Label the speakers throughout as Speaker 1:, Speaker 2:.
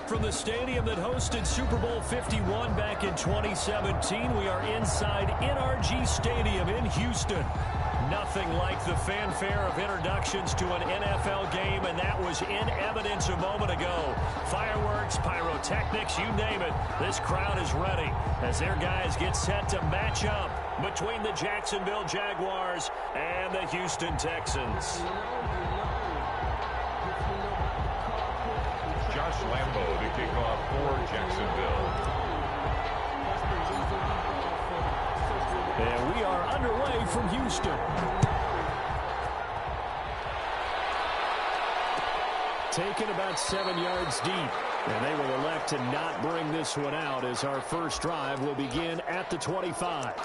Speaker 1: From the stadium that hosted Super Bowl 51 back in 2017, we are inside NRG Stadium in Houston. Nothing like the fanfare of introductions to an NFL game, and that was in evidence a moment ago. Fireworks, pyrotechnics, you name it. This crowd is ready as their guys get set to match up between the Jacksonville Jaguars and the Houston Texans.
Speaker 2: Josh Lambo to kick off for Jacksonville.
Speaker 1: And we are underway from Houston. Taken about 7 yards deep. And they will elect to not bring this one out as our first drive will begin at the 25.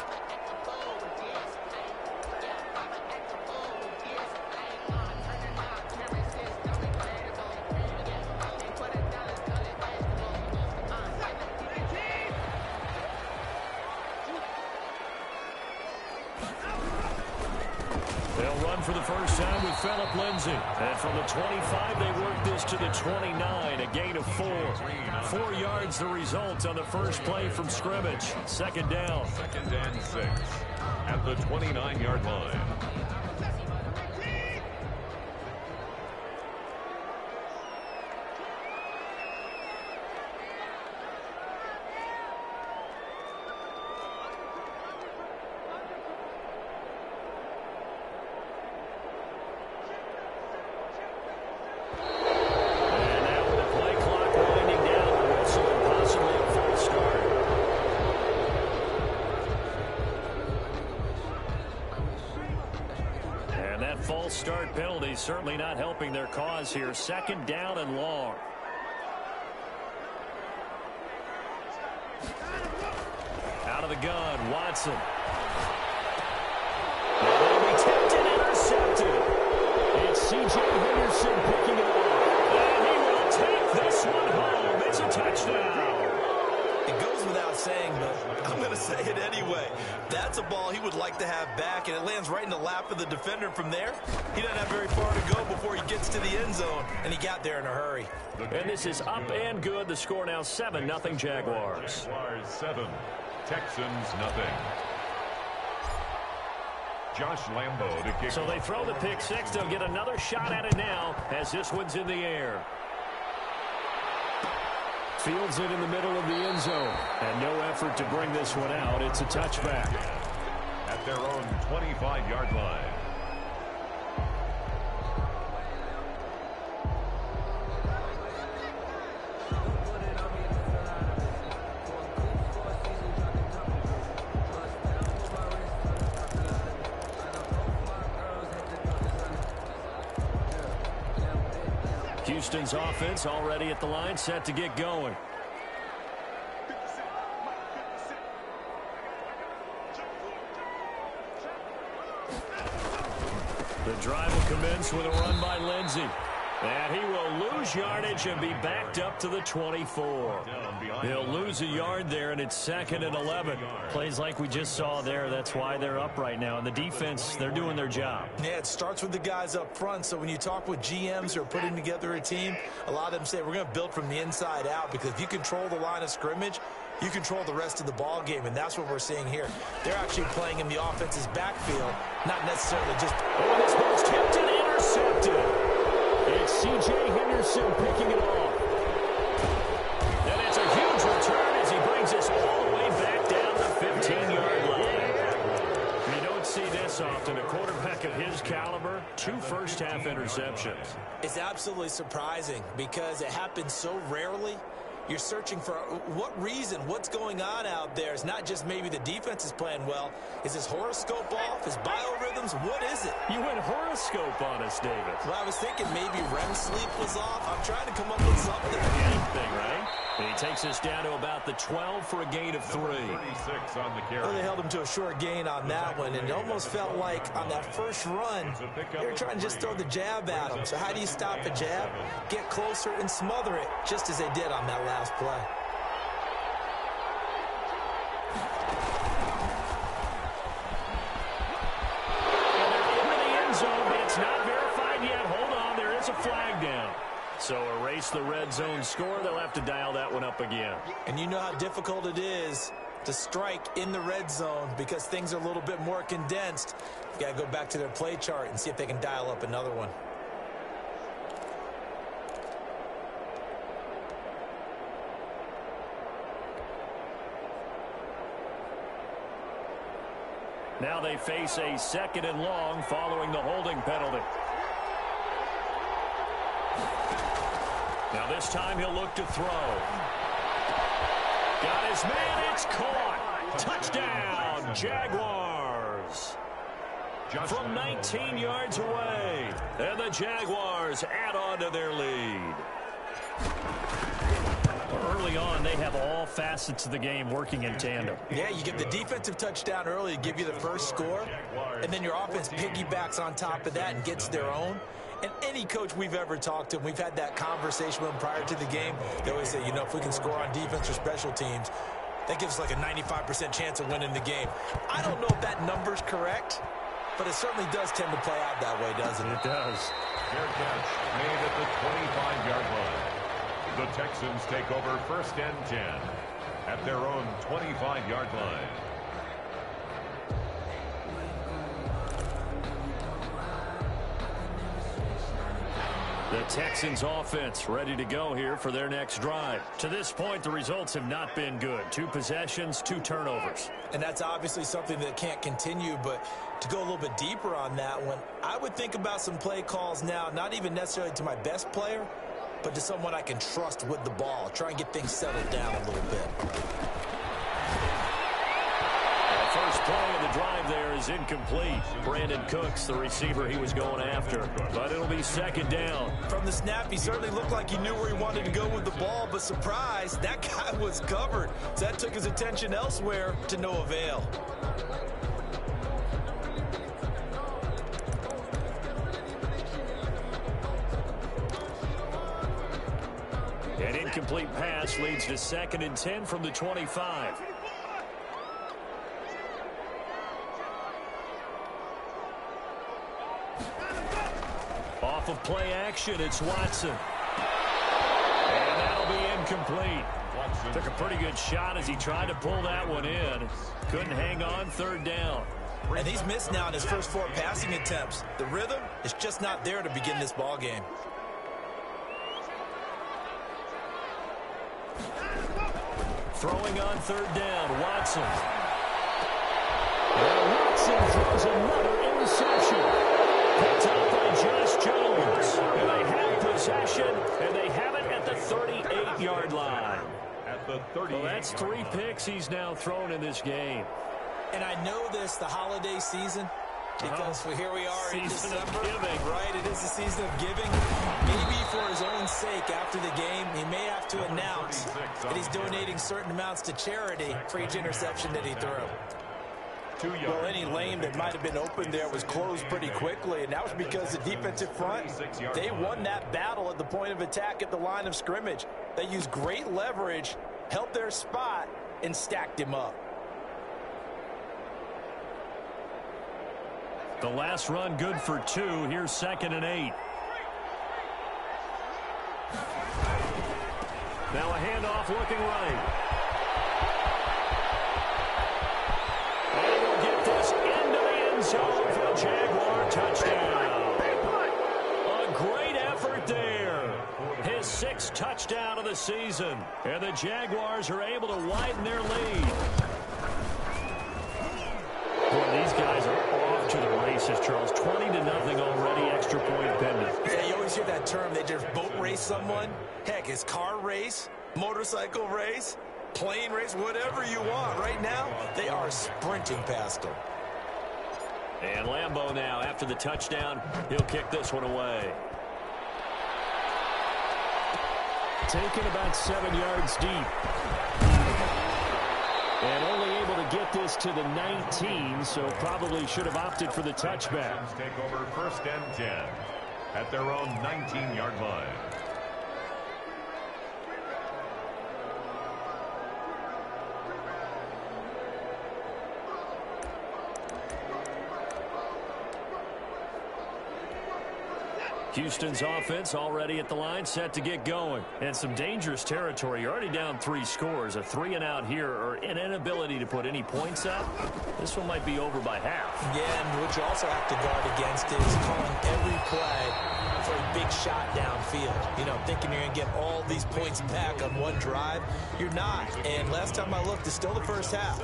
Speaker 1: For the first time with Phillip Lindsay. And from the 25, they work this to the 29, a gain of 4. 4 yards the result on the first play from scrimmage. Second down.
Speaker 2: 2nd and 6 at the 29-yard line.
Speaker 1: False start penalty certainly not helping their cause here. 2nd down and long. Out of the gun, Watson. And they'll be tipped and intercepted. It's C.J. Henderson picking it up. And he will take this one home. It's a touchdown.
Speaker 3: It goes without saying, but I'm going to say it anyway. That's a ball he would like to have back, and it lands right in the lap of the defender from there. He doesn't have very far to go before he gets to the end zone, and he got there in a hurry.
Speaker 1: And this is up and good. The score now 7-0 Jaguars.
Speaker 2: Jaguars 7, Texans nothing. Josh Lambo to kick.
Speaker 1: So they throw the pick six. They'll get another shot at it now as this one's in the air. Fields it in the middle of the end zone. And no effort to bring this one out. It's a touchback.
Speaker 2: At their own 25-yard line.
Speaker 1: Houston's offense already at the line, set to get going. The drive will commence with a run by Lindsay. And he will lose yardage and be backed up to the 24. He'll lose a yard there, and it's 2nd and 11. Plays like we just saw there. That's why they're up right now. And the defense, they're doing their job.
Speaker 3: Yeah, it starts with the guys up front. So when you talk with GMs who are putting together a team, a lot of them say we're going to build from the inside out, because if you control the line of scrimmage, you control the rest of the ball game, and that's what we're seeing here. They're actually playing in the offense's backfield, not necessarily just...
Speaker 1: Oh, this ball's tipped and intercepted. It's C.J. Henderson picking it off. And it's a huge return as he brings us all the way back down the 15-yard line. You don't see this often. A quarterback of his caliber, 2 first-half interceptions.
Speaker 3: It's absolutely surprising because it happens so rarely. You're searching for what reason, what's going on out there. It's not just maybe the defense is playing well. Is his horoscope off? His biorhythms? What is it?
Speaker 1: You went horoscope on us, David.
Speaker 3: Well, I was thinking maybe REM sleep was off. I'm trying to come up with something.
Speaker 1: Anything, right? And he takes us down to about the 12 for a gain of 3.
Speaker 2: 36 on the carry.
Speaker 3: Well, they held him to a short gain on that one, and it almost felt like on that first run, they were trying to just throw the jab at him. So how do you stop a jab? Get closer and smother it, just as they did on that last play.
Speaker 1: And they're into the end zone, but it's not verified yet. Hold on, there is a flag down. So erase the red zone score. They'll have to dial that one up again.
Speaker 3: And you know how difficult it is to strike in the red zone because things are a little bit more condensed. You got to go back to their play chart and see if they can dial up another one.
Speaker 1: Now they face a 2nd and long following the holding penalty. Now this time he'll look to throw. Got his man, it's caught. Touchdown, Jaguars. From 19 yards away. And the Jaguars add on to their lead. Early on, they have all facets of the game working in tandem.
Speaker 3: Yeah, you get the defensive touchdown early to give you the first score, and then your offense piggybacks on top of that and gets their own. And any coach we've ever talked to, we've had that conversation with them prior to the game, they always say, you know, if we can score on defense or special teams, that gives us like a 95% chance of winning the game. I don't know if that number's correct, but it certainly does tend to play out that way, doesn't it?
Speaker 1: It does.
Speaker 2: Fair catch made at the 25-yard line. The Texans take over 1st and 10 at their own 25-yard line.
Speaker 1: The Texans offense ready to go here for their next drive. To this point, the results have not been good. 2 possessions, 2 turnovers.
Speaker 3: And that's obviously something that can't continue, but to go a little bit deeper on that one, I would think about some play calls now, not even necessarily to my best player, but to someone I can trust with the ball. Try and get things settled down a little bit.
Speaker 1: The first play of the drive there is incomplete. Brandon Cooks, the receiver he was going after. But it'll be 2nd down.
Speaker 3: From the snap, he certainly looked like he knew where he wanted to go with the ball, but surprise, that guy was covered. So that took his attention elsewhere to no avail.
Speaker 1: An incomplete pass leads to 2nd and 10 from the 25. Off of play action, it's Watson. And that'll be incomplete. Took a pretty good shot as he tried to pull that one in. Couldn't hang on, 3rd down.
Speaker 3: And he's missed now in his first 4 passing attempts. The rhythm is just not there to begin this ball game.
Speaker 1: Throwing on 3rd down, Watson. And Watson throws another interception. Picked up by Josh Jones. And they have possession, and they have it at the 38-yard line.
Speaker 2: At the 38.
Speaker 1: Well, that's 3 picks he's now thrown in this game.
Speaker 3: And I know this, the holiday season, because here we are in
Speaker 1: Season of
Speaker 3: December.
Speaker 1: giving.
Speaker 3: Right, it is the season of giving. Maybe for his own sake after the game, he may have to announce that he's donating certain amounts to charity for each interception that he threw. Well, any lane that might have been open there was closed pretty quickly, and that was because the defensive front, they won that battle at the point of attack at the line of scrimmage. They used great leverage, held their spot, and stacked him up.
Speaker 1: The last run good for 2. Here's 2nd and 8. Now a handoff looking right. And we'll get this into the end zone for a Jaguar touchdown. A great effort there. His 6th touchdown of the season. And the Jaguars are able to widen their lead. Boy, these guys are off to the races, Charles. 20-0 already, extra point pending.
Speaker 3: Yeah, you always hear that term. They just boat race someone. Heck, it's car race, motorcycle race, plane race, whatever you want. Right now, they are sprinting past them.
Speaker 1: And Lambeau now, after the touchdown, he'll kick this one away. Taken about 7 yards deep. And only able to get this to the 19, so probably should have opted for the touchback.
Speaker 2: Take over 1st and 10 at their own 19-yard line.
Speaker 1: Houston's offense already at the line, set to get going. And some dangerous territory. You're already down 3 scores. A 3-and-out here, or an inability to put any points up. This one might be over by half.
Speaker 3: Yeah, and what you also have to guard against is calling every play for a big shot downfield. You know, thinking you're going to get all these points back on one drive. You're not. And last time I looked, it's still the first half.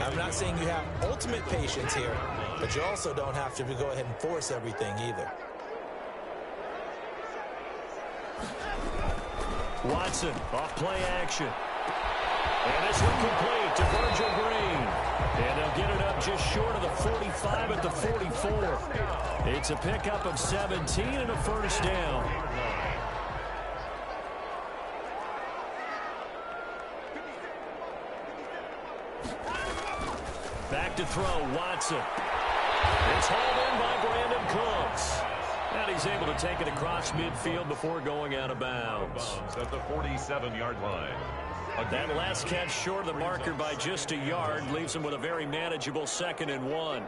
Speaker 3: I'm not saying you have ultimate patience here, but you also don't have to go ahead and force everything either.
Speaker 1: Watson, off play action. And this one complete to Virgil Green. And they'll get it up just short of the 45 at the 44. It's a pickup of 17 and a first down. Back to throw, Watson. It's hauled in by Brandon Cooks. And he's able to take it across midfield before going out of bounds.
Speaker 2: At the 47-yard line.
Speaker 1: That last catch short of the marker by just a yard leaves him with a very manageable 2nd and 1.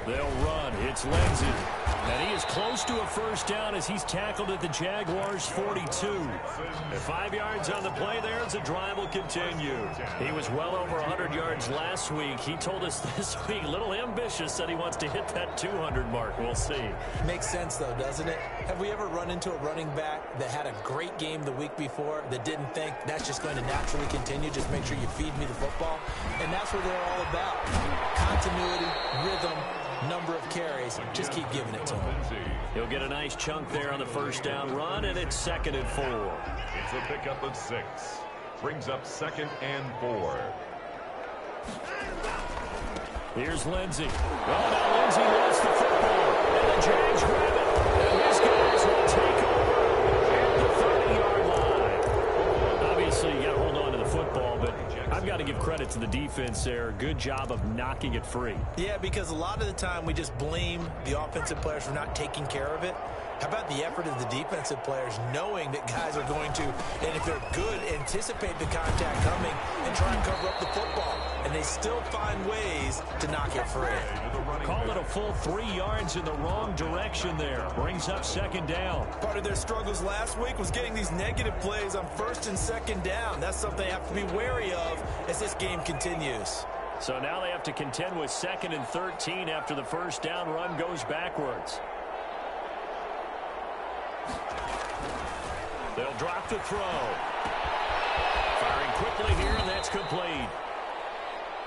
Speaker 1: They'll run. It's Lindsey. And he is close to a first down as he's tackled at the Jaguars' 42. At 5 yards on the play there as the drive will continue. He was well over 100 yards last week. He told us this week, a little ambitious, said he wants to hit that 200 mark. We'll see.
Speaker 3: Makes sense, though, doesn't it? Have we ever run into a running back that had a great game the week before that didn't think that's just going to naturally continue? Just make sure you feed me the football. And that's what they're all about. Continuity, rhythm, number of carries. Just keep giving it to him.
Speaker 1: He'll get a nice chunk there on the first down run, and it's 2nd and 4.
Speaker 2: It's a pickup of 6. Brings up 2nd and 4.
Speaker 1: Here's Lindsey. Oh, now Lindsey lost the football. And the Jags grab it. And his guys will take over at the 30-yard line. Obviously, you got to hold on to the football, but I've got to give credit to the defense there. Good job of knocking it free.
Speaker 3: Yeah, because a lot of the time we just blame the offensive players for not taking care of it. How about the effort of the defensive players knowing that guys are going to, and if they're good, anticipate the contact coming and try and cover up the football. And they still find ways to knock it free.
Speaker 1: Call it a full 3 yards in the wrong direction there. Brings up 2nd down.
Speaker 3: Part of their struggles last week was getting these negative plays on 1st and 2nd down. That's something they have to be wary of as this game continues.
Speaker 1: So now they have to contend with 2nd and 13 after the first down run goes backwards. They'll drop the throw. Firing quickly here, and that's complete.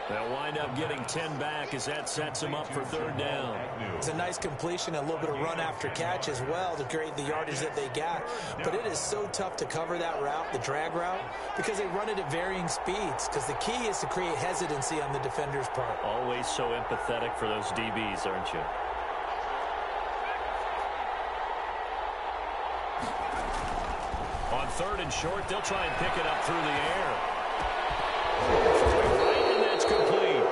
Speaker 1: They'll wind up getting 10 back as that sets them up for 3rd down.
Speaker 3: It's a nice completion, a little bit of run after catch as well to create the yardage that they got. But it is so tough to cover that route, the drag route, because they run it at varying speeds. Because the key is to create hesitancy on the defender's part.
Speaker 1: Always so empathetic for those DBs, aren't you? On 3rd and short, they'll try and pick it up through the air. And that's complete.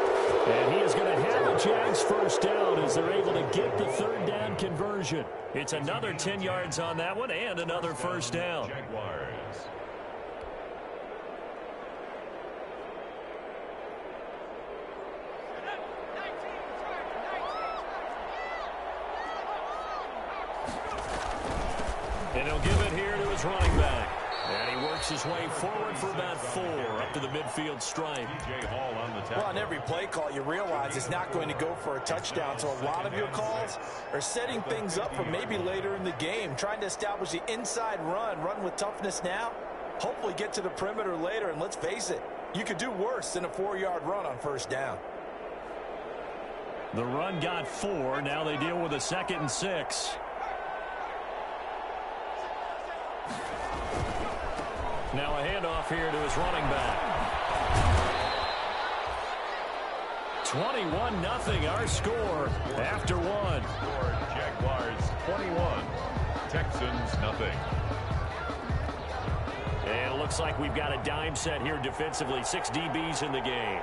Speaker 1: And he is going to have the Jags first down as they're able to get the 3rd down conversion. It's another 10 yards on that one and another first down.
Speaker 2: Jaguars.
Speaker 1: And he'll give it here to his running back. And he works his way forward for about 4 up to the midfield stripe.
Speaker 3: Well, on every play call, you realize it's not going to go for a touchdown. So a lot of your calls are setting things up for maybe later in the game, trying to establish the inside run with toughness now, hopefully get to the perimeter later. And let's face it, you could do worse than a 4-yard run on first down.
Speaker 1: The run got 4. Now they deal with a 2nd and 6. Now a handoff here to his running back. 21-0 our score after 1.
Speaker 2: Jaguars 21, Texans nothing.
Speaker 1: And it looks like we've got a dime set here defensively. 6 DBs in the game.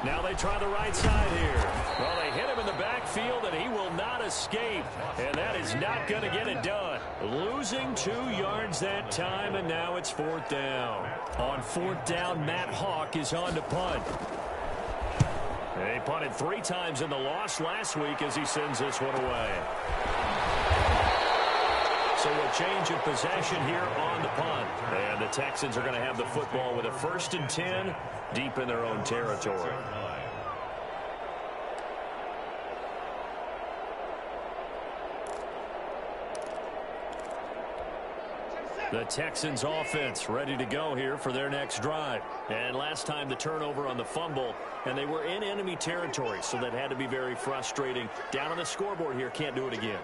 Speaker 1: Now they try the right side here. Well, they hit him in the backfield, and he will not escape. And that is not going to get it done. Losing 2 yards that time, and now it's 4th down. On 4th down, Matt Hawk is on to punt. He punted 3 times in the loss last week as he sends this one away. So a change of possession here on the punt. And the Texans are going to have the football with a 1st and 10 deep in their own territory. The Texans offense ready to go here for their next drive. And last time the turnover on the fumble, and they were in enemy territory, so that had to be very frustrating. Down on the scoreboard here, can't do it again.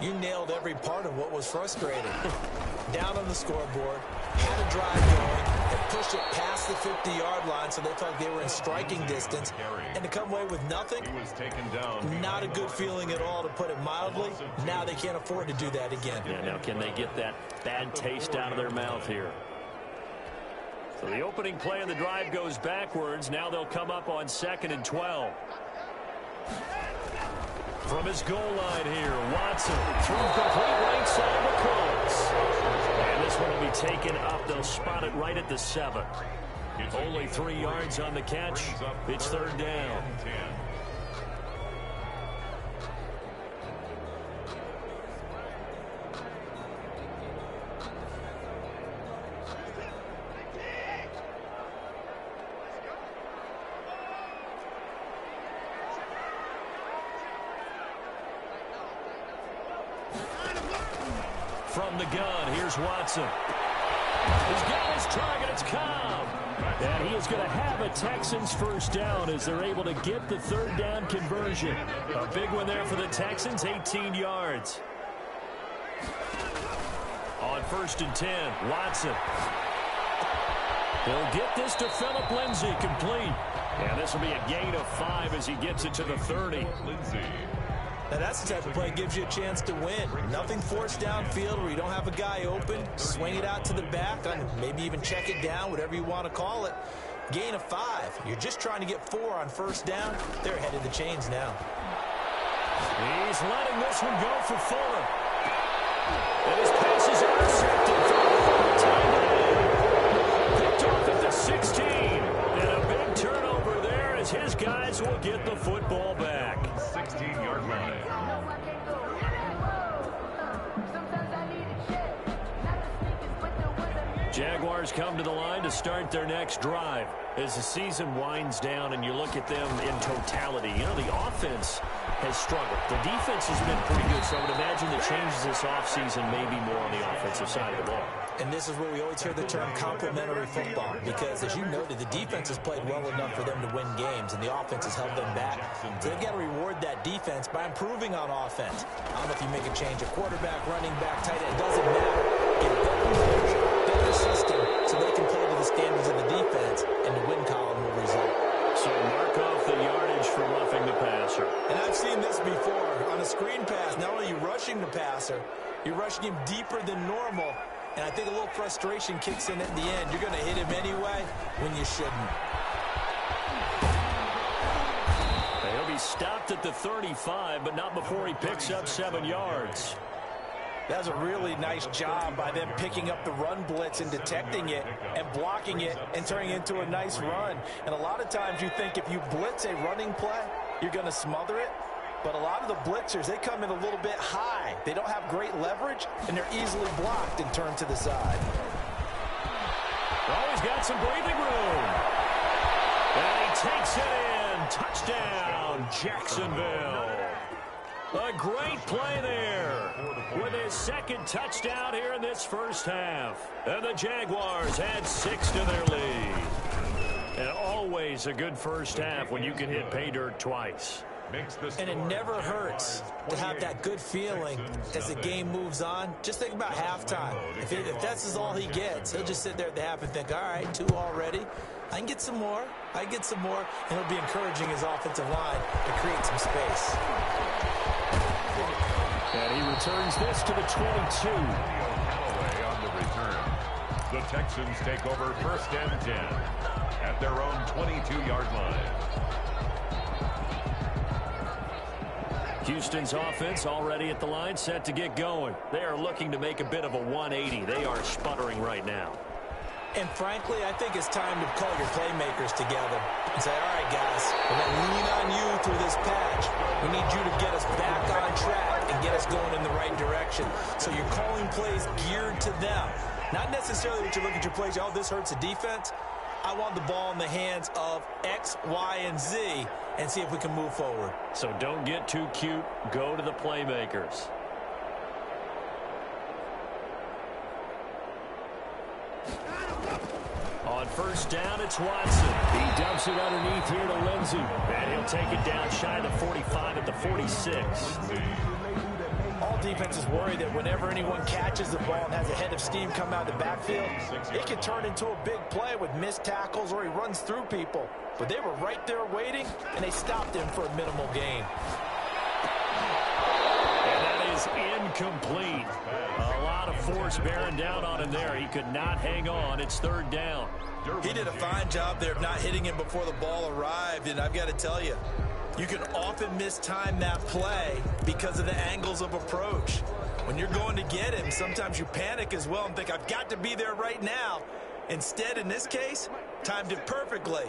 Speaker 3: You nailed every part of what was frustrating. Down on the scoreboard, had a drive going, and pushed it past the 50-yard line so they felt like they were in striking distance. And to come away with nothing, not a good feeling at all, to put it mildly. Now they can't afford to do that again.
Speaker 1: Yeah, now can they get that bad taste out of their mouth here? So the opening play of the drive goes backwards. Now they'll come up on 2nd and 12. From his goal line here, Watson through complete right side to Cooks. And this one will be taken up. They'll spot it right at the 7. Only 3 yards on the catch. It's 3rd down. From the gun, here's Watson. He's got his target, it's Cobb. And he is going to have a Texans 1st down as they're able to get the 3rd down conversion. A big one there for the Texans, 18 yards. On 1st and 10, Watson. He'll get this to Phillip Lindsay, complete. And this will be a gain of 5 as he gets it to the 30.
Speaker 3: Now that's the type of play that gives you a chance to win. Nothing forced downfield where you don't have a guy open. Swing it out to the back, and maybe even check it down, whatever you want to call it. Gain of 5. You're just trying to get 4 on 1st down. They're ahead of the chains now.
Speaker 1: He's letting this one go for Fuller. And his pass is intercepted. Picked off at the 16. And a big turnover there as his guys will get the football back.
Speaker 2: 16-yard line.
Speaker 1: Jaguars come to the line to start their next drive. As the season winds down and you look at them in totality, you know, the offense has struggled. The defense has been pretty good, so I would imagine the changes this offseason may be more on the offensive side of the ball.
Speaker 3: And this is where we always hear the term complementary football, because as you noted, the defense has played well enough for them to win games, and the offense has held them back. So they've got to reward that defense by improving on offense. I don't know if you make a change at quarterback, running back, tight end, it doesn't matter. Get better system so they can play to the standards of the defense, and the win column will result.
Speaker 1: So mark off the yardage for roughing the passer.
Speaker 3: And I've seen this before. On a screen pass, not only are you rushing the passer, you're rushing him deeper than normal. And I think a little frustration kicks in at the end. You're going to hit him anyway when you shouldn't.
Speaker 1: He'll be stopped at the 35, but not before he picks up 7 yards.
Speaker 3: That was a really nice job by them picking up the run blitz and detecting it and blocking it and turning it into a nice run. And a lot of times you think if you blitz a running play, you're going to smother it. But a lot of the blitzers, they come in a little bit high. They don't have great leverage, and they're easily blocked and turned to the side.
Speaker 1: Oh, he's got some breathing room. And he takes it in. Touchdown, Jacksonville. A great play there with his 2nd touchdown here in this 1st half. And the Jaguars add 6 to their lead. And always a good 1st half when you can hit pay dirt twice.
Speaker 3: And it never hurts to have that good feeling as the game moves on. Just think about halftime. If that's all he gets, he'll just sit there at the half and think, all right, 2 already. I can get some more. I get some more. And he'll be encouraging his offensive line to create some space.
Speaker 1: And he returns this to the 22.
Speaker 2: On the return. The Texans take over 1st and 10 at their own 22-yard line.
Speaker 1: Houston's offense already at the line, set to get going. They are looking to make a bit of a 180. They are sputtering right now.
Speaker 3: And frankly, I think it's time to call your playmakers together and say, all right, guys, we're going to lean on you through this patch. We need you to get us back on track and get us going in the right direction. So you're calling plays geared to them. Not necessarily that you look at your plays, oh, this hurts the defense. I want the ball in the hands of X, Y, and Z and see if we can move forward.
Speaker 1: So don't get too cute. Go to the playmakers. On first down, it's Watson. He dumps it underneath here to Lindsey. And he'll take it down shy of the 45 at the 46.
Speaker 3: All defenses worry that whenever anyone catches the ball and has a head of steam come out of the backfield, it can turn into a big play with missed tackles or he runs through people. But they were right there waiting, and they stopped him for a minimal gain.
Speaker 1: And that is incomplete. A lot of force bearing down on him there. He could not hang on. It's third down.
Speaker 3: He did a fine job there of not hitting him before the ball arrived, and I've got to tell you, you can often mistime that play because of the angles of approach. When you're going to get him, sometimes you panic as well and think, I've got to be there right now. Instead, in this case, timed it perfectly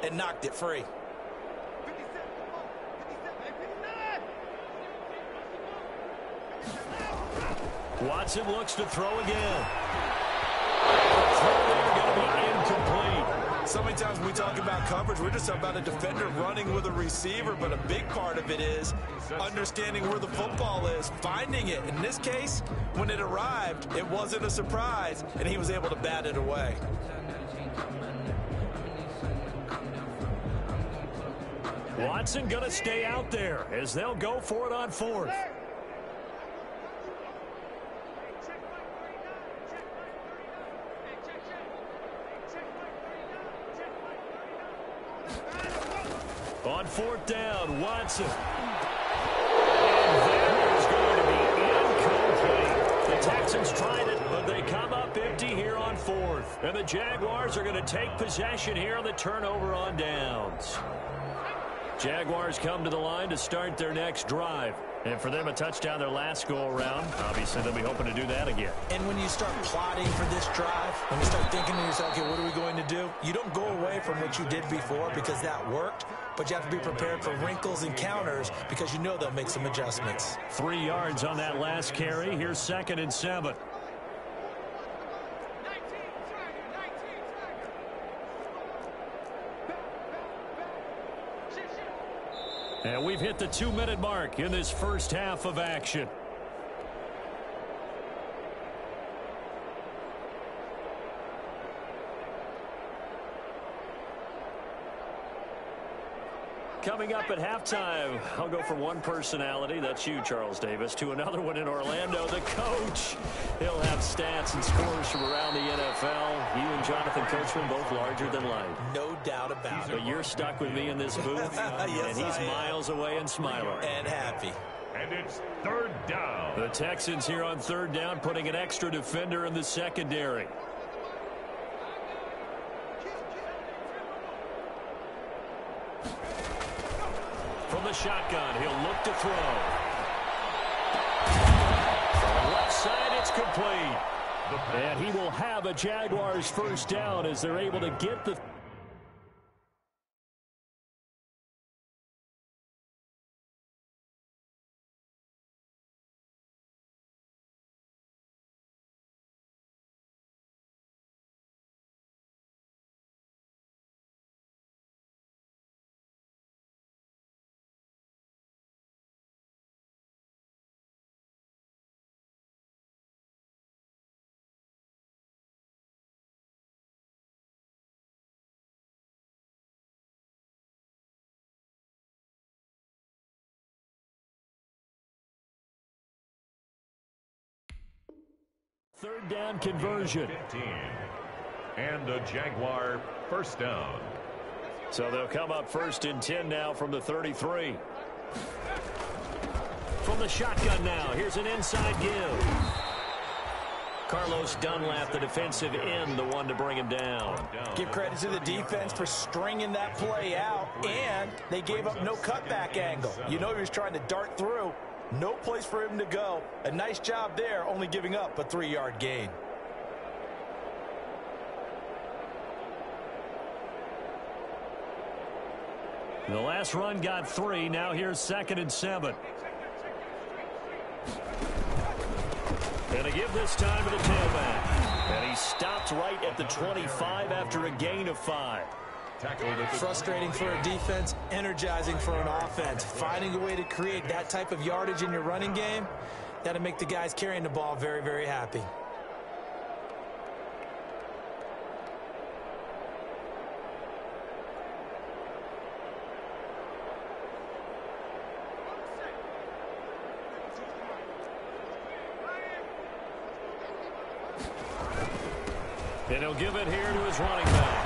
Speaker 3: and knocked it free.
Speaker 1: Watson looks to throw again. The throw there going to be incomplete.
Speaker 3: So many times when we talk about coverage, we're just about a defender running with a receiver, but a big part of it is understanding where the football is, finding it. In this case, when it arrived, it wasn't a surprise, and he was able to bat it away.
Speaker 1: Watson going to stay out there as they'll go for it on fourth. On fourth down, Watson. And that is going to be incomplete. The Texans tried it, but they come up empty here on fourth. And the Jaguars are going to take possession here on the turnover on downs. Jaguars come to the line to start their next drive. And for them, a touchdown their last go-around. Obviously, they'll be hoping to do that again.
Speaker 3: And when you start plotting for this drive, when you start thinking to yourself, okay, what are we going to do? You don't go away from what you did before because that worked, but you have to be prepared for wrinkles and counters because you know they'll make some adjustments.
Speaker 1: 3 yards on that last carry. Here's 2nd and 7. And we've hit the 2-minute mark in this first half of action. Coming up at halftime, I'll go from one personality, that's you, Charles Davis, to another one in Orlando, the coach. He'll have stats and scores from around the NFL. You and Jonathan Coachman both larger than life.
Speaker 3: No doubt about it.
Speaker 1: But you're stuck with me in this booth,
Speaker 3: yes,
Speaker 1: and he's miles away and smiling.
Speaker 3: And happy.
Speaker 2: And it's third down.
Speaker 1: The Texans here on third down, putting an extra defender in the secondary. From the shotgun, he'll look to throw. From the left side, it's complete. And he will have a Jaguars first down as they're able to get the... Third down conversion.
Speaker 2: 15. And the Jaguar first down.
Speaker 1: So they'll come up 1st and 10 now from the 33. From the shotgun now, here's an inside give. Carlos Dunlap, the defensive end, the one to bring him down.
Speaker 3: Give credit to the defense for stringing that play out, and they gave up no cutback angle. You know he was trying to dart through. No place for him to go. A nice job there, only giving up a 3-yard gain.
Speaker 1: The last run got 3. Now here's 2nd and 7. And a give this time to the tailback. And he stopped right at the 25 after a gain of 5.
Speaker 3: Frustrating for a defense, energizing for an offense. Finding a way to create that type of yardage in your running game, that'll make the guys carrying the ball very, very happy.
Speaker 1: And he'll give it here to his running back.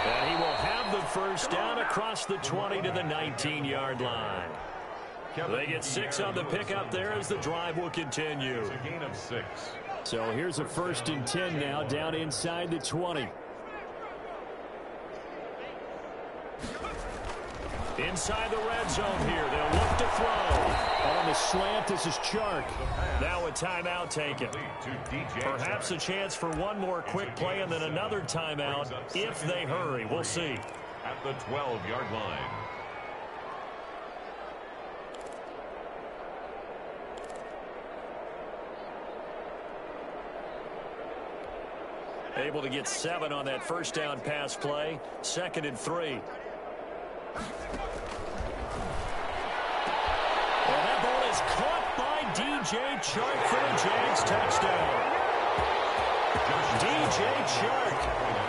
Speaker 1: And he will have the first down across the 20 to the 19-yard line. They get 6 on the pickup there as the drive will continue.
Speaker 2: A gain of 6.
Speaker 1: So here's a 1st and 10 now down inside the 20. Inside the red zone here. They'll look to throw. On the slant, this is Chark. Now a timeout taken. Perhaps a chance for one more quick play and then another timeout if they hurry. We'll see.
Speaker 2: At the 12-yard line.
Speaker 1: Able to get 7 on that first down pass play. 2nd and 3. Well, that ball is caught by DJ Chark for the Jags touchdown. DJ Chark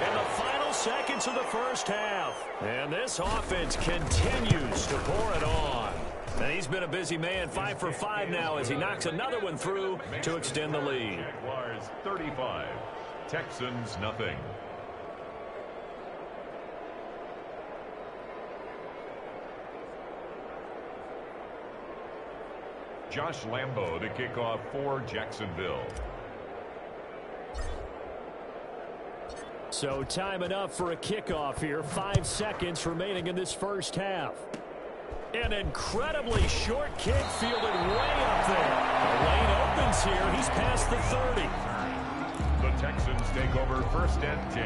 Speaker 1: in the final seconds of the first half. And this offense continues to pour it on. And he's been a busy man, 5 for 5 now as he knocks another one through to extend the lead.
Speaker 2: Jaguars 35, Texans nothing. Josh Lambo to kick off for Jacksonville.
Speaker 1: So time enough for a kickoff here. 5 seconds remaining in this first half. An incredibly short kick fielded way up there. The lane opens here. He's past the 30.
Speaker 2: The Texans take over 1st and 10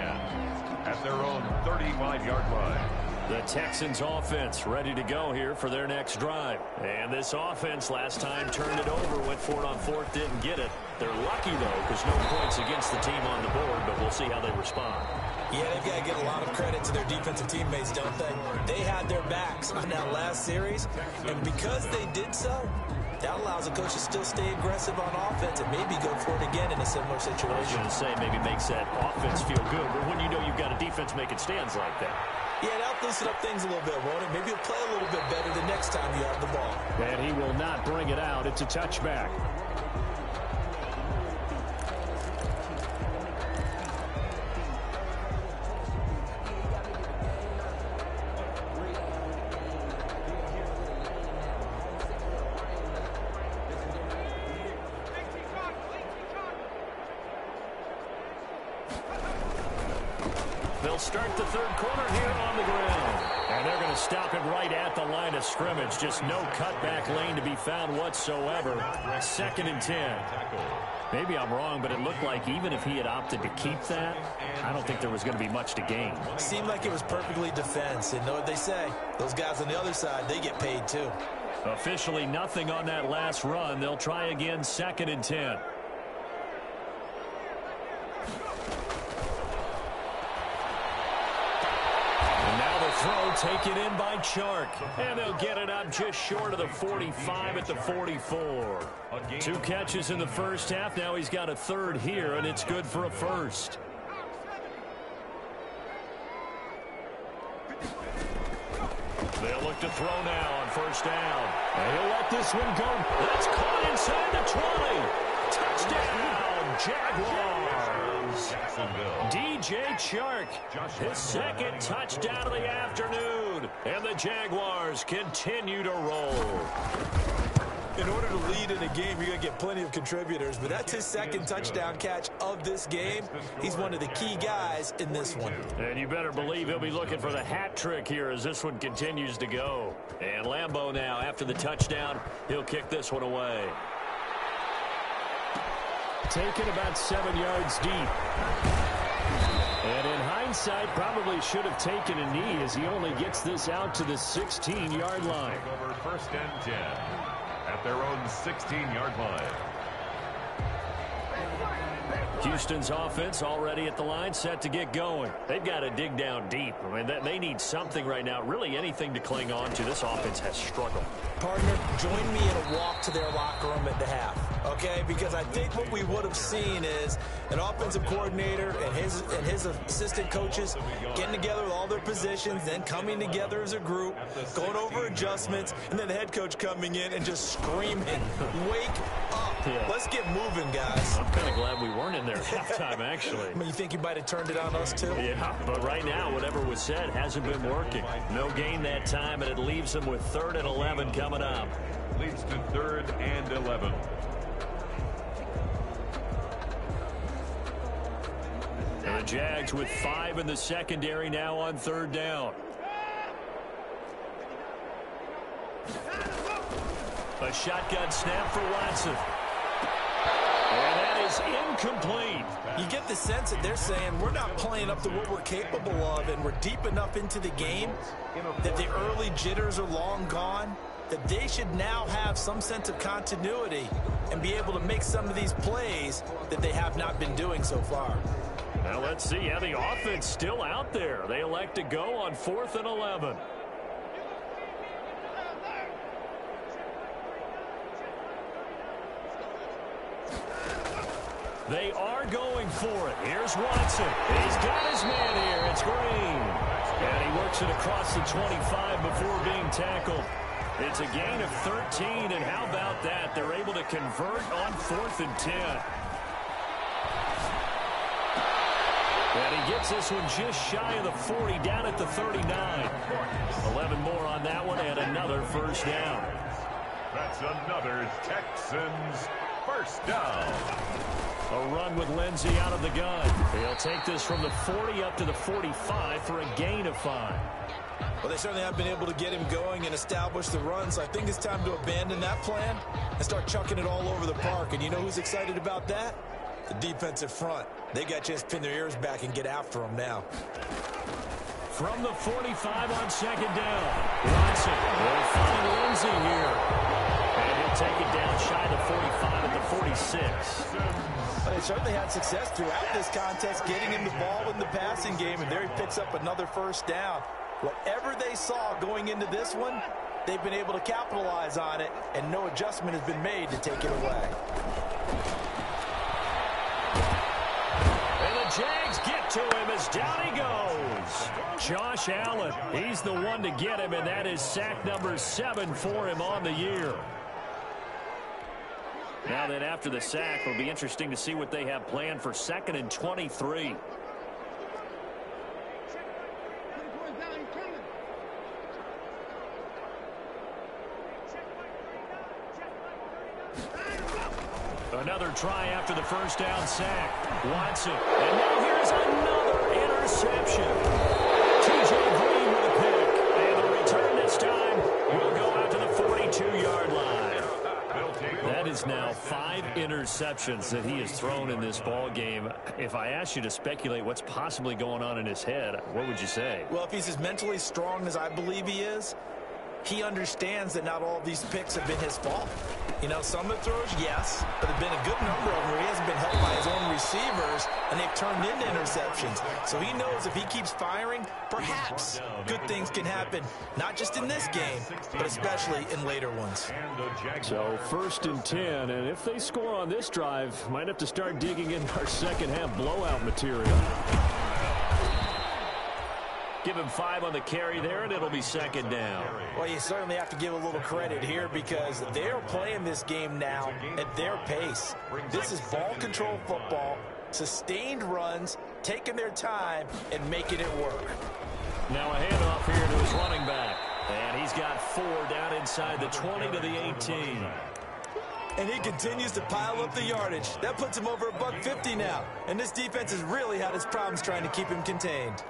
Speaker 2: at their own 35-yard line.
Speaker 1: The Texans offense ready to go here for their next drive. And this offense last time turned it over, went for it on 4th, didn't get it. They're lucky, though, because no points against the team on the board, but we'll see how they respond.
Speaker 3: Yeah, they've got to give a lot of credit to their defensive teammates, don't they? They had their backs on that last series, and because they did so, that allows the coach to still stay aggressive on offense and maybe go for it again in a similar situation.
Speaker 1: I was going to say maybe makes that offense feel good, but when you know you've got a defense making stands like that.
Speaker 3: Yeah, that'll loosen up things a little bit, won't it? Maybe he'll play a little bit better the next time you have the ball.
Speaker 1: And he will not bring it out. It's a touchback. They'll start the third quarter here on the ground. And they're going to stop it right at the line of scrimmage. Just no cutback lane to be found whatsoever. 2nd and 10. Maybe I'm wrong, but it looked like even if he had opted to keep that, I don't think there was going to be much to gain.
Speaker 3: Seemed like it was perfectly defense. And know what they say? Those guys on the other side, they get paid too.
Speaker 1: Officially nothing on that last run. They'll try again 2nd and 10. Throw taken in by Chark. And they'll get it up just short of the 45 at the 44. 2 catches in the first half. Now he's got a 3rd here, and it's good for a 1st. They'll look to throw now on 1st down. And he'll let this one go. That's caught inside the 20. Touchdown, Jaguars. DJ Chark, his 2nd touchdown of the afternoon. And the Jaguars continue to roll.
Speaker 3: In order to lead in a game, you're going to get plenty of contributors, but that's his second touchdown catch of this game. He's one of the key guys in this one.
Speaker 1: And you better believe he'll be looking for the hat trick here as this one continues to go. And Lambeau now, after the touchdown, he'll kick this one away. Taken about 7 yards deep. And in hindsight, probably should have taken a knee as he only gets this out to the 16-yard line.
Speaker 2: Over first and 10 at their own 16-yard line.
Speaker 1: Houston's offense already at the line, set to get going. They've got to dig down deep. I mean, they need something right now, really anything to cling on to. This offense has struggled.
Speaker 3: Partner, join me in a walk to their locker room at the half, okay? Because I think what we would have seen is an offensive coordinator and his assistant coaches getting together with all their positions, then coming together as a group, going over adjustments, and then the head coach coming in and just screaming, "Wake up. Yeah. Let's get moving, guys."
Speaker 1: I'm kind of glad we weren't in there at halftime, actually.
Speaker 3: I mean, you think you might have turned it on us, too?
Speaker 1: Yeah, but right now, whatever was said hasn't been working. No gain that time, and it leaves them with 3rd and 11 coming up.
Speaker 2: Leads to 3rd and 11.
Speaker 1: And the Jags with 5 in the secondary now on 3rd down. A shotgun snap for Watson. And that is incomplete.
Speaker 3: You get the sense that they're saying we're not playing up to what we're capable of, and we're deep enough into the game that the early jitters are long gone, that they should now have some sense of continuity and be able to make some of these plays that they have not been doing so far.
Speaker 1: Now let's see. Yeah, the offense still out there. They elect to go on 4th and 11. They are going for it. Here's Watson. He's got his man here. It's Green. And he works it across the 25 before being tackled. It's a gain of 13, and how about that? They're able to convert on 4th and 10. And he gets this one just shy of the 40, down at the 39. 11 more on that one, and another first down.
Speaker 2: That's another Texans first down.
Speaker 1: A run with Lindsey out of the gun. He'll take this from the 40 up to the 45 for a gain of 5.
Speaker 3: Well, they certainly have been able to get him going and establish the run, so I think it's time to abandon that plan and start chucking it all over the park. And you know who's excited about that? The defensive front. They got to just pin their ears back and get after them now.
Speaker 1: From the 45 on 2nd down. Watson will find Lindsey here. And he'll take it down shy of the 45 at the 46.
Speaker 3: They certainly had success throughout this contest getting him the ball in the passing game, and there he picks up another first down. Whatever they saw going into this one, they've been able to capitalize on it, and no adjustment has been made to take it away.
Speaker 1: And the Jags get to him as down he goes. Josh Allen, he's the one to get him, and that is sack number 7 for him on the year. Now then, after the sack, it'll be interesting to see what they have planned for 2nd and 23. Another try after the first down sack. Watson. And now here's another interception. T.J. Green with a pick. And the return this time will go out to the 42-yard line. That is now 5 interceptions that he has thrown in this ball game. If I asked you to speculate what's possibly going on in his head, what would you say?
Speaker 3: Well, if he's as mentally strong as I believe he is, he understands that not all of these picks have been his fault. You know, some of the throws, yes, but there have been a good number of them where he hasn't been helped by his own receivers, and they've turned into interceptions. So he knows if he keeps firing, perhaps good things can happen, not just in this game, but especially in later ones.
Speaker 1: So 1st and 10, and if they score on this drive, might have to start digging in our second half blowout material. Give him 5 on the carry there, and it'll be 2nd down.
Speaker 3: Well, you certainly have to give a little credit here because they're playing this game now at their pace. This is ball control football, sustained runs, taking their time, and making it work.
Speaker 1: Now a handoff here to his running back. And he's got 4 down inside the 20 to the 18.
Speaker 3: And he continues to pile up the yardage. That puts him over $150 now. And this defense has really had its problems trying to keep him contained.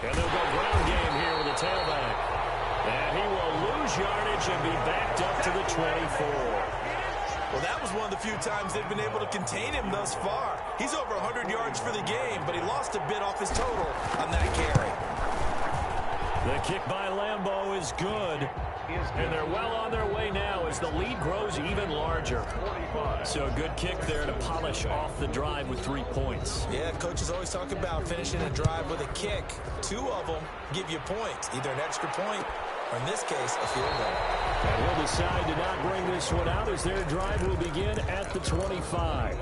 Speaker 1: And they'll go ground game here with a tailback. And he will lose yardage and be backed up to the 24.
Speaker 3: Well, that was one of the few times they've been able to contain him thus far. He's over 100 yards for the game, but he lost a bit off his total on that carry.
Speaker 1: The kick by Lambeau is good. And they're well on their way now as the lead grows even larger. So a good kick there to polish off the drive with 3 points.
Speaker 3: Yeah, coaches always talk about finishing a drive with a kick. 2 of them give you points, either an extra point or, in this case, a field goal.
Speaker 1: And he'll decide to not bring this one out as their drive will begin at the 25.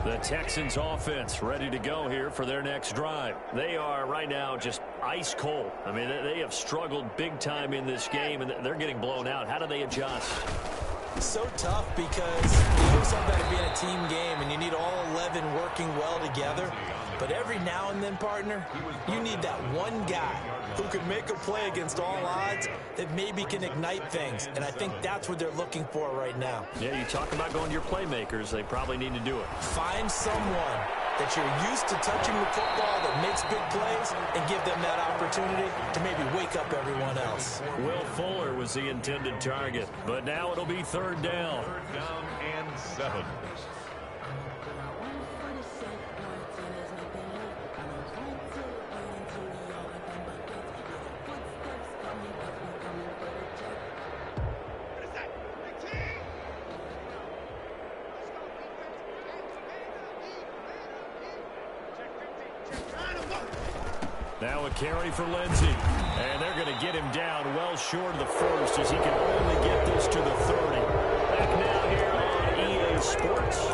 Speaker 1: The Texans offense ready to go here for their next drive. They are right now just ice cold. I mean, they have struggled big time in this game, and they're getting blown out. How do they adjust?
Speaker 3: So tough because you know something about it being a team game, and you need all 11 working well together. But every now and then, partner, you need that one guy who can make a play against all odds that maybe can ignite things. And I think that's what they're looking for right now.
Speaker 1: Yeah, you talk about going to your playmakers. They probably need to do it.
Speaker 3: Find someone that you're used to touching the football that makes big plays and give them that opportunity to maybe wake up everyone else.
Speaker 1: Will Fuller was the intended target, but now it'll be third down.
Speaker 2: Third down and 7.
Speaker 1: Now a carry for Lindsey. And they're going to get him down well short of the first as he can only get this to the 30. Back now here on EA Sports.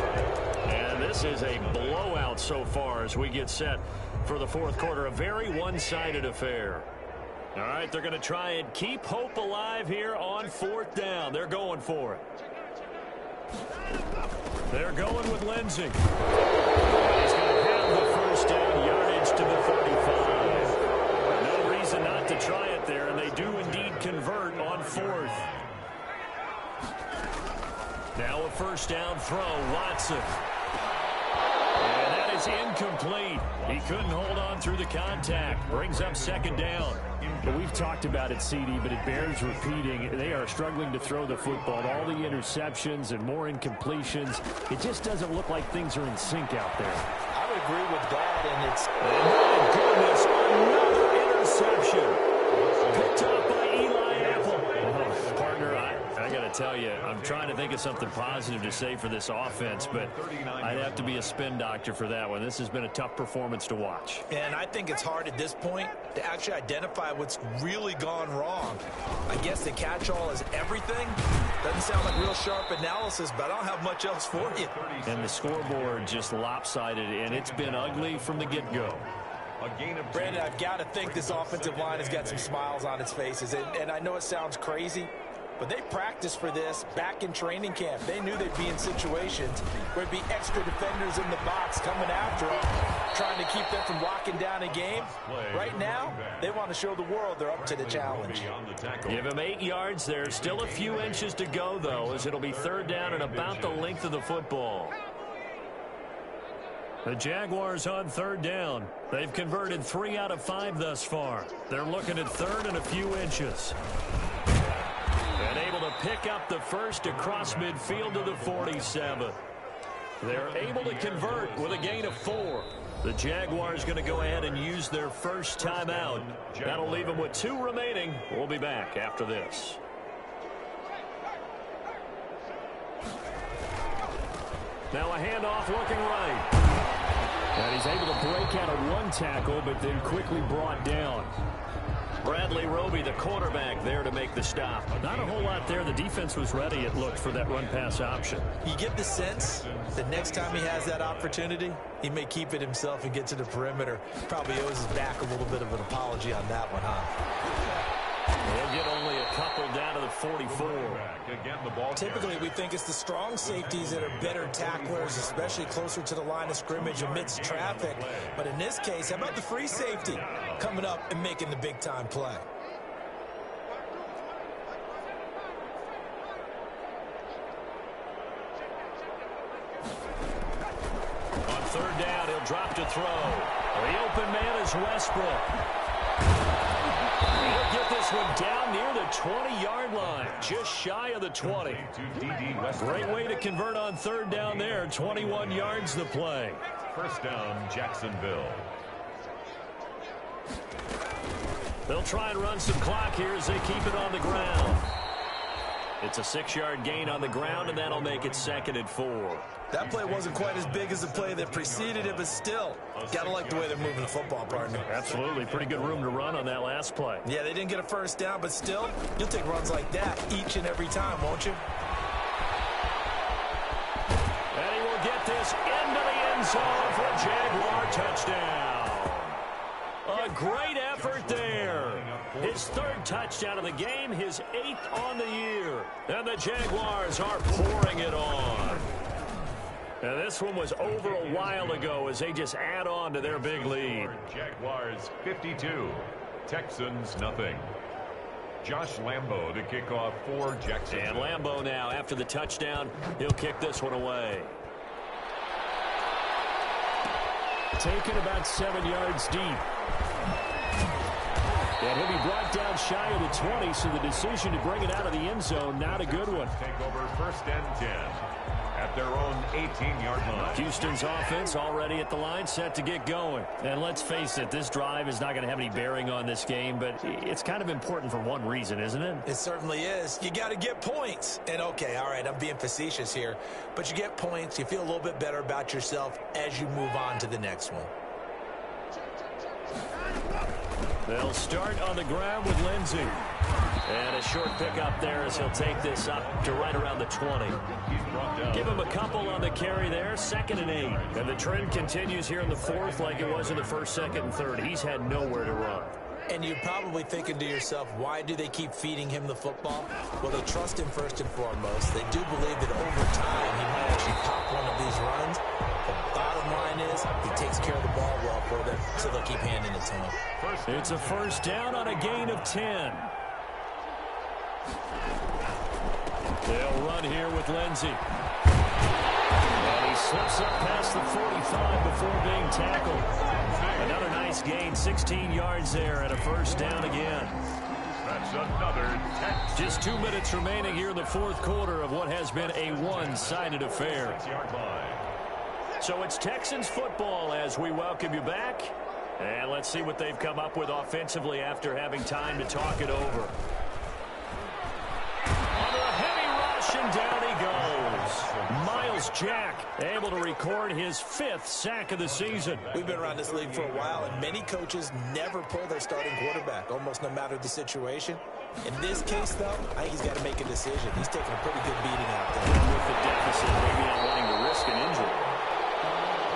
Speaker 1: And this is a blowout so far as we get set for the fourth quarter. A very one-sided affair. All right, they're going to try and keep hope alive here on fourth down. They're going for it. They're going with Lindsey. He's going to have the first down, yardage to the 35. No reason not to try it there, and they do indeed convert on fourth. Now a first down throw, Watson. And that is incomplete. He couldn't hold on through the contact. Brings up second down.
Speaker 4: But we've talked about it, CD, but it bears repeating. They are struggling to throw the football. All the interceptions and more incompletions. It just doesn't look like things are in sync out there.
Speaker 3: I would agree with that, and it's...
Speaker 1: Oh, my goodness, another interception. Picked up by Eli Apple. Oh, partner, I got to tell you, I'm trying to think of something positive to say for this offense, but I'd have to be a spin doctor for that one. This has been a tough performance to watch.
Speaker 3: And I think it's hard at this point to actually identify what's really gone wrong. I guess the catch-all is everything. Doesn't sound like real sharp analysis, but I don't have much else for you.
Speaker 1: And the scoreboard just lopsided, and it's been ugly from the get-go.
Speaker 3: Brandon, I've got to think this offensive line has got some smiles on its faces. And I know it sounds crazy, but they practiced for this back in training camp. They knew they'd be in situations where there'd be extra defenders in the box coming after them, trying to keep them from locking down a game. Right now, they want to show the world they're up to the challenge.
Speaker 1: Give him 8 yards. There's still a few inches to go, though, as it'll be third down and about the length of the football. The Jaguars on third down. They've converted 3 out of 5 thus far. They're looking at third and a few inches. And able to pick up the first across midfield to the 47. They're able to convert with a gain of 4. The Jaguars going to go ahead and use their first timeout. That'll leave them with 2 remaining. We'll be back after this. Now a handoff looking right.
Speaker 4: And he's able to break out of 1 tackle, but then quickly brought down.
Speaker 1: Bradley Roby, the quarterback, there to make the stop.
Speaker 4: Not a whole lot there. The defense was ready, it looked, for that run-pass option.
Speaker 3: You get the sense that next time he has that opportunity, he may keep it himself and get to the perimeter. Probably owes his back a little bit of an apology on that one, huh?
Speaker 1: He'll get only a couple down to the 44.
Speaker 2: Again, the ball
Speaker 3: Typically, we think it's the strong safeties that are better tacklers, especially closer to the line of scrimmage amidst traffic. But in this case, how about the free safety coming up and making the big-time play?
Speaker 1: On third down, he'll drop to throw. The open man is Westbrook. He'll get this one down near the 20-yard line, just shy of the 20. Great way to convert on third down there. 21 yards the play.
Speaker 2: First down, Jacksonville.
Speaker 1: They'll try and run some clock here as they keep it on the ground. It's a 6-yard gain on the ground, and that'll make it 2nd and 4.
Speaker 3: That play wasn't quite as big as the play that preceded it, but still, got to like the way they're moving the football, partner.
Speaker 1: Absolutely. Pretty good room to run on that last play.
Speaker 3: Yeah, they didn't get a first down, but still, you'll take runs like that each and every time, won't you?
Speaker 1: And he will get this into the end zone for a Jaguar touchdown. A great effort there. His 3rd touchdown of the game, his 8th on the year. And the Jaguars are pouring it on. And this one was over a while ago as they just add on to their big lead.
Speaker 2: Jaguars 52, Texans nothing. Josh Lambo to kick off for Jacksonville.
Speaker 1: And Lambo now, after the touchdown, he'll kick this one away.
Speaker 4: Taken about 7 yards deep. And he'll be brought down shy of the 20, so the decision to bring it out of the end zone, not a good one.
Speaker 2: Take over 1st and 10 at their own 18-yard line.
Speaker 1: Houston's offense already at the line, set to get going.
Speaker 4: And let's face it, this drive is not going to have any bearing on this game, but it's kind of important for one reason, isn't it?
Speaker 3: It certainly is. You got to get points. And, okay, all right, I'm being facetious here, but you get points, you feel a little bit better about yourself as you move on to the next one.
Speaker 1: They'll start on the ground with Lindsey. And a short pickup there as he'll take this up to right around the 20. Give him a couple on the carry there, 2nd and 8. And the trend continues here in the 4th like it was in the 1st, 2nd, and 3rd. He's had nowhere to run.
Speaker 3: And you're probably thinking to yourself, why do they keep feeding him the football? Well, they trust him first and foremost. They do believe that over time he might actually pop one of these runs. The bottom line is he takes care of the ball well for them, so they'll keep handing it to him.
Speaker 1: It's a first down on a gain of 10. They'll run here with Lindsey. And he slips up past the 45 before being tackled. Another nice gain, 16 yards there, and a first down again.
Speaker 2: That's another Tex.
Speaker 1: Just 2 minutes remaining here in the 4th quarter of what has been a one-sided affair.
Speaker 2: 6-yard line.
Speaker 1: So it's Texans football as we welcome you back. And let's see what they've come up with offensively after having time to talk it over. Under a heavy rush, and down he goes. Miles Jack able to record his 5th sack of the season.
Speaker 3: We've been around this league for a while, and many coaches never pull their starting quarterback, almost no matter the situation. In this case, though, I think he's got to make a decision. He's taking a pretty good beating out there.
Speaker 1: With the deficit, maybe not wanting to risk an injury.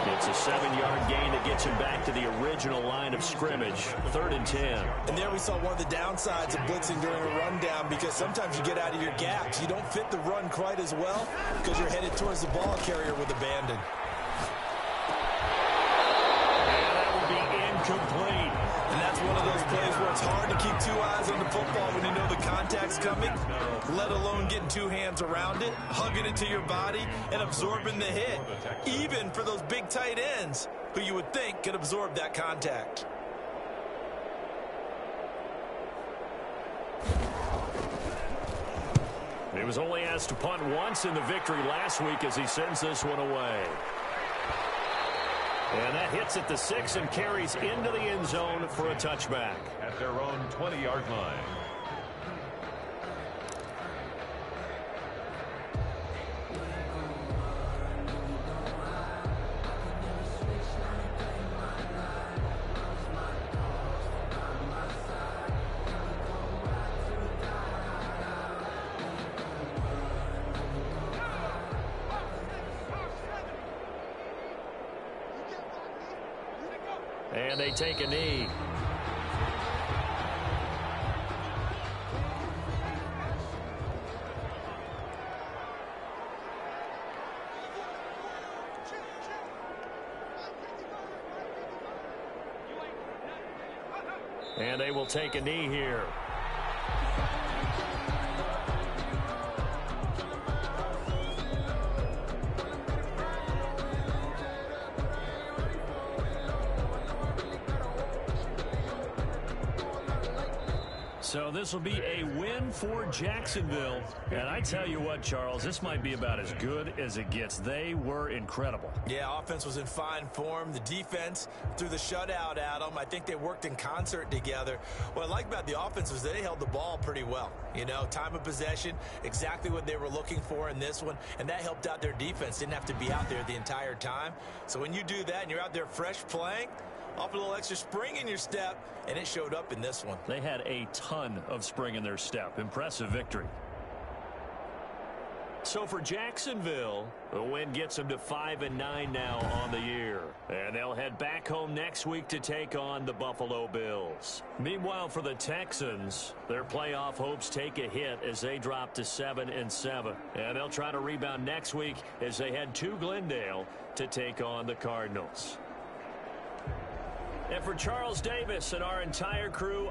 Speaker 1: It's a 7-yard gain that gets him back to the original line of scrimmage, 3rd and 10.
Speaker 3: And there we saw one of the downsides of blitzing during a rundown, because sometimes you get out of your gaps. You don't fit the run quite as well because you're headed towards the ball carrier with abandon.
Speaker 1: And that will be incomplete.
Speaker 3: And that's one of those plays where it's hard to keep 2 eyes on the football when you know the contact's coming, let alone getting 2 hands around it, hugging it to your body, and absorbing the hit, even for those big tight ends who you would think could absorb that contact.
Speaker 1: He was only asked to punt once in the victory last week as he sends this one away. And that hits at the 6 and carries into the end zone for a touchback.
Speaker 2: At their own 20-yard line.
Speaker 1: And they take a knee. And they will take a knee here. So this will be a win for Jacksonville. And I tell you what, Charles, this might be about as good as it gets. They were incredible.
Speaker 3: Yeah, offense was in fine form. The defense threw the shutout at them. I think they worked in concert together. What I like about the offense was they held the ball pretty well. You know, time of possession, exactly what they were looking for in this one. And that helped out their defense. Didn't have to be out there the entire time. So when you do that and you're out there fresh playing, off a little extra spring in your step, and it showed up in this one.
Speaker 1: They had a ton of spring in their step. Impressive victory. So for Jacksonville, the win gets them to 5-9 now on the year. And they'll head back home next week to take on the Buffalo Bills. Meanwhile, for the Texans, their playoff hopes take a hit as they drop to 7-7. And they'll try to rebound next week as they head to Glendale to take on the Cardinals. And for Charles Davis and our entire crew...